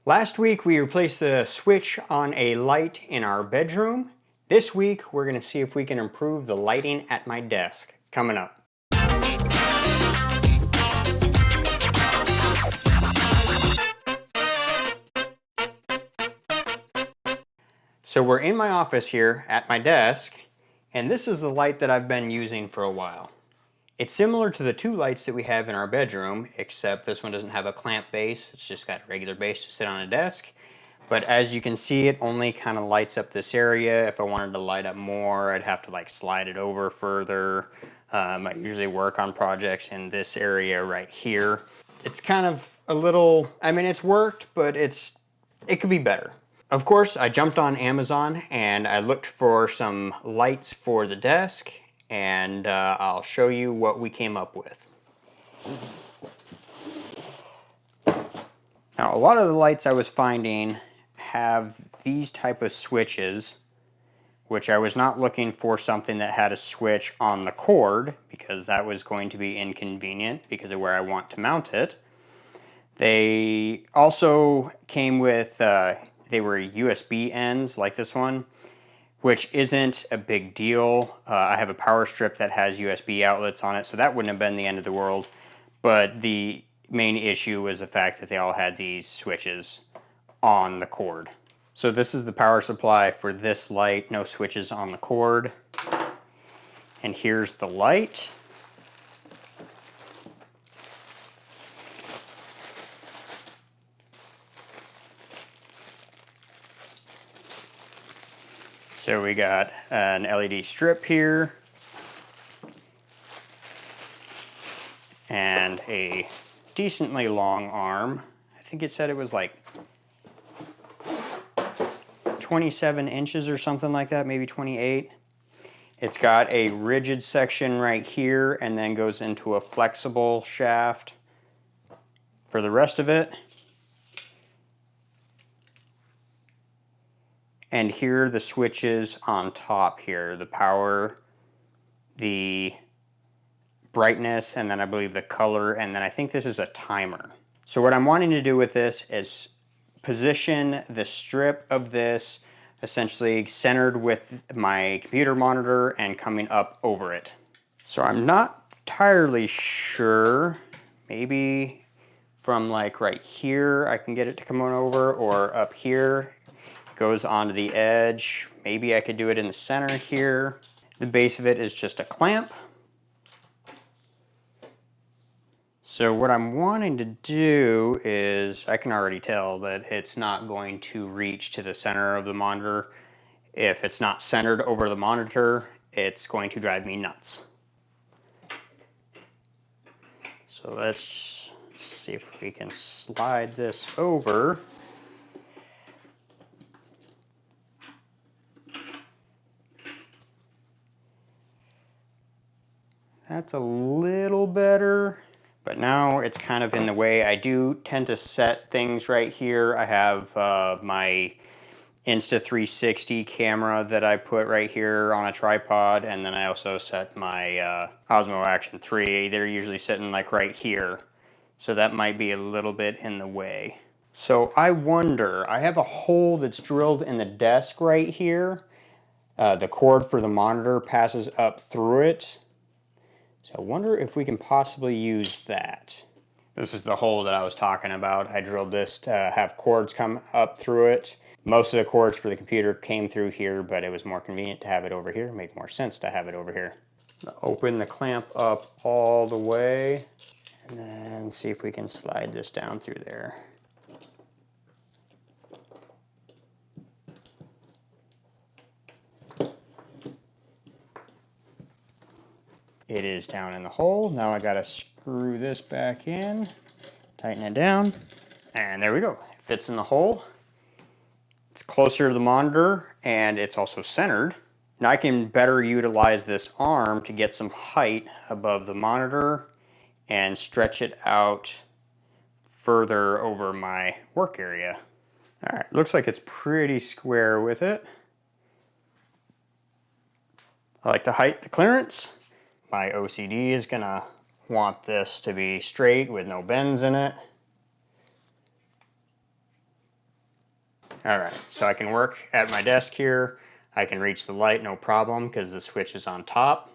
Last week we replaced the switch on a light in our bedroom. This week we're going to see if we can improve the lighting at my desk. Coming up. So we're in my office here at my desk, and this is the light that I've been using for a while. It's similar to the two lights that we have in our bedroom, except this one doesn't have a clamp base. It's just got a regular base to sit on a desk. But as you can see, it only kind of lights up this area. If I wanted to light up more, I'd have to like slide it over further. I usually work on projects in this area right here. It's kind of a little, I mean, it's worked, but it could be better. Of course, I jumped on Amazon and I looked for some lights for the desk, and I'll show you what we came up with. Now, a lot of the lights I was finding have these type of switches, which I was not looking for something that had a switch on the cord because that was going to be inconvenient because of where I want to mount it. They also came with, they were USB ends like this one, which isn't a big deal. I have a power strip that has USB outlets on it, so that wouldn't have been the end of the world. But the main issue was the fact that they all had these switches on the cord. So this is the power supply for this light, no switches on the cord. And here's the light. So we got an LED strip here and a decently long arm. I think it said it was like 27 inches or something like that, maybe 28. It's got a rigid section right here and then goes into a flexible shaft for the rest of it. And here are the switches on top here, the power, the brightness, and then I believe the color, and then I think this is a timer. So what I'm wanting to do with this is position the strip of this essentially centered with my computer monitor and coming up over it. So I'm not entirely sure, maybe from like right here I can get it to come on over, or up here it goes onto the edge. Maybe I could do it in the center here. The base of it is just a clamp. So what I'm wanting to do is, I can already tell that it's not going to reach to the center of the monitor. If it's not centered over the monitor, it's going to drive me nuts. So let's see if we can slide this over. That's a little better. But now it's kind of in the way. I do tend to set things right here. I have my Insta360 camera that I put right here on a tripod, and then I also set my Osmo Action 3. They're usually sitting like right here, so that might be a little bit in the way. So I wonder, I have a hole that's drilled in the desk right here. The cord for the monitor passes up through it. So I wonder if we can possibly use that. This is the hole that I was talking about. I drilled this to have cords come up through it. Most of the cords for the computer came through here, but it was more convenient to have it over here. It made more sense to have it over here. Open the clamp up all the way, and then see if we can slide this down through there. It is down in the hole. Now I gotta screw this back in, tighten it down, and there we go. It fits in the hole. It's closer to the monitor, and it's also centered. Now I can better utilize this arm to get some height above the monitor and stretch it out further over my work area. All right, looks like it's pretty square with it. I like the height, the clearance. My OCD is gonna want this to be straight with no bends in it. All right, so I can work at my desk here. I can reach the light no problem because the switch is on top.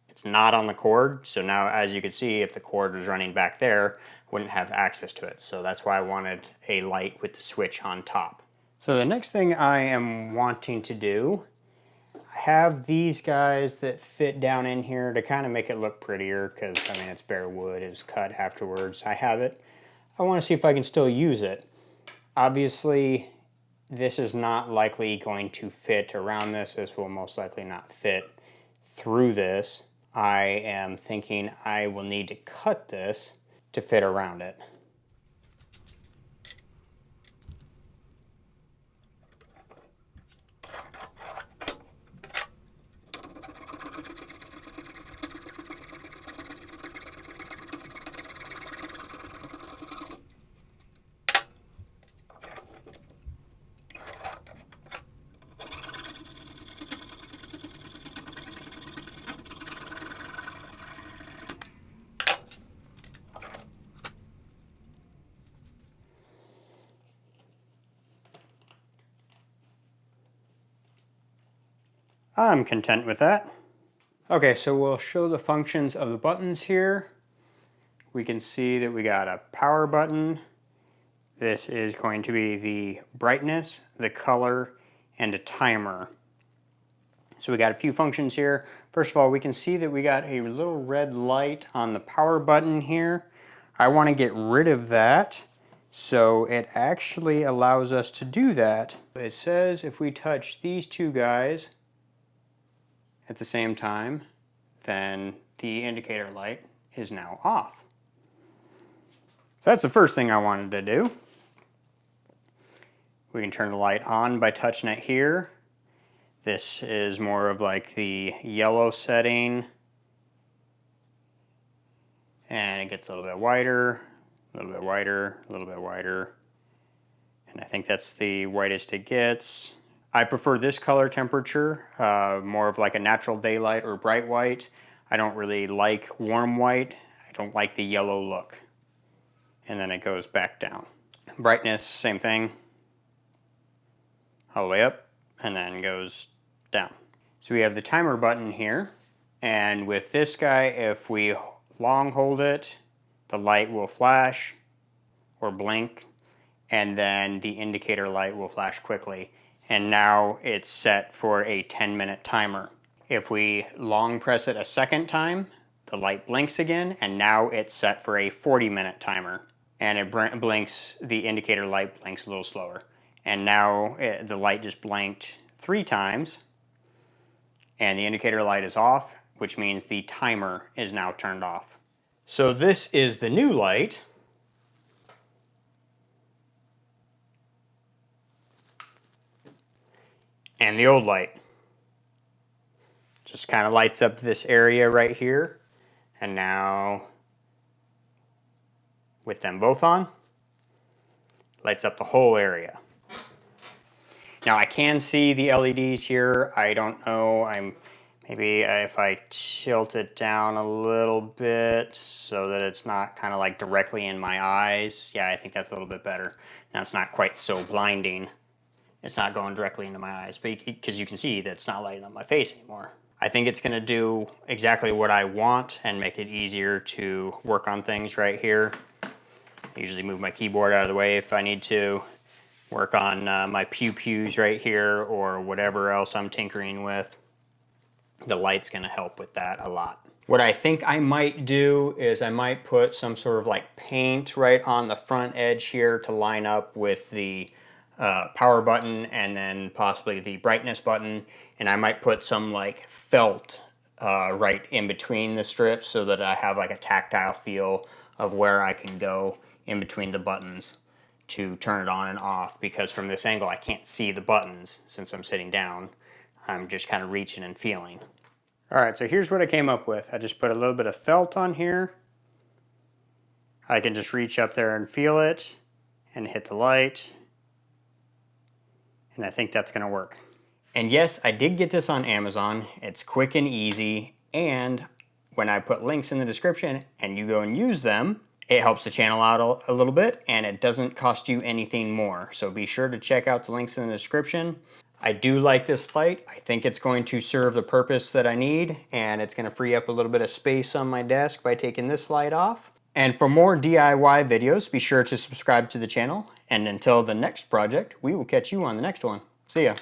It's not on the cord, so now as you can see, if the cord was running back there, I wouldn't have access to it. So that's why I wanted a light with the switch on top. So the next thing I am wanting to do, I have these guys that fit down in here to kind of make it look prettier because, I mean, it's bare wood. It was cut afterwards. I have it. I want to see if I can still use it. Obviously, this is not likely going to fit around this. This will most likely not fit through this. I am thinking I will need to cut this to fit around it. I'm content with that. Okay, so we'll show the functions of the buttons here. We can see that we got a power button. This is going to be the brightness, the color, and a timer. So we got a few functions here. First of all, we can see that we got a little red light on the power button here. I want to get rid of that. So it actually allows us to do that. It says if we touch these two guys at the same time, then the indicator light is now off. So that's the first thing I wanted to do. We can turn the light on by touching it here. This is more of like the yellow setting. And it gets a little bit wider, a little bit wider, a little bit wider. And I think that's the whitest it gets. I prefer this color temperature, more of like a natural daylight or bright white. I don't really like warm white. I don't like the yellow look. And then it goes back down. Brightness, same thing. All the way up and then goes down. So we have the timer button here. And with this guy, if we long hold it, the light will flash or blink, and then the indicator light will flash quickly. And now it's set for a 10-minute timer. If we long press it a second time, the light blinks again, and now it's set for a 40-minute timer. And it blinks, the indicator light blinks a little slower. And now the light just blinked 3 times, and the indicator light is off, which means the timer is now turned off. So this is the new light. And the old light. Just kind of lights up this area right here. And now, with them both on, lights up the whole area. Now I can see the LEDs here. I don't know, maybe if I tilt it down a little bit so that it's not kind of like directly in my eyes. Yeah, I think that's a little bit better. Now it's not quite so blinding. It's not going directly into my eyes, because you can see that it's not lighting up my face anymore. I think it's gonna do exactly what I want and make it easier to work on things right here. I usually move my keyboard out of the way if I need to work on my pew-pews right here or whatever else I'm tinkering with. The light's gonna help with that a lot. What I think I might do is I might put some sort of like paint right on the front edge here to line up with the power button and then possibly the brightness button. And I might put some like felt right in between the strips so that I have like a tactile feel of where I can go in between the buttons to turn it on and off, because from this angle I can't see the buttons since I'm sitting down. I'm just kind of reaching and feeling. All right, so here's what I came up with. I just put a little bit of felt on here. I can just reach up there and feel it and hit the light. And I think that's gonna work. And yes, I did get this on Amazon. It's quick and easy. And when I put links in the description and you go and use them, It helps the channel out a little bit, and it doesn't cost you anything more. So be sure to check out the links in the description. I do like this light. I think it's going to serve the purpose that I need, and it's going to free up a little bit of space on my desk by taking this light off. And for more DIY videos, be sure to subscribe to the channel. And until the next project, we will catch you on the next one. See ya.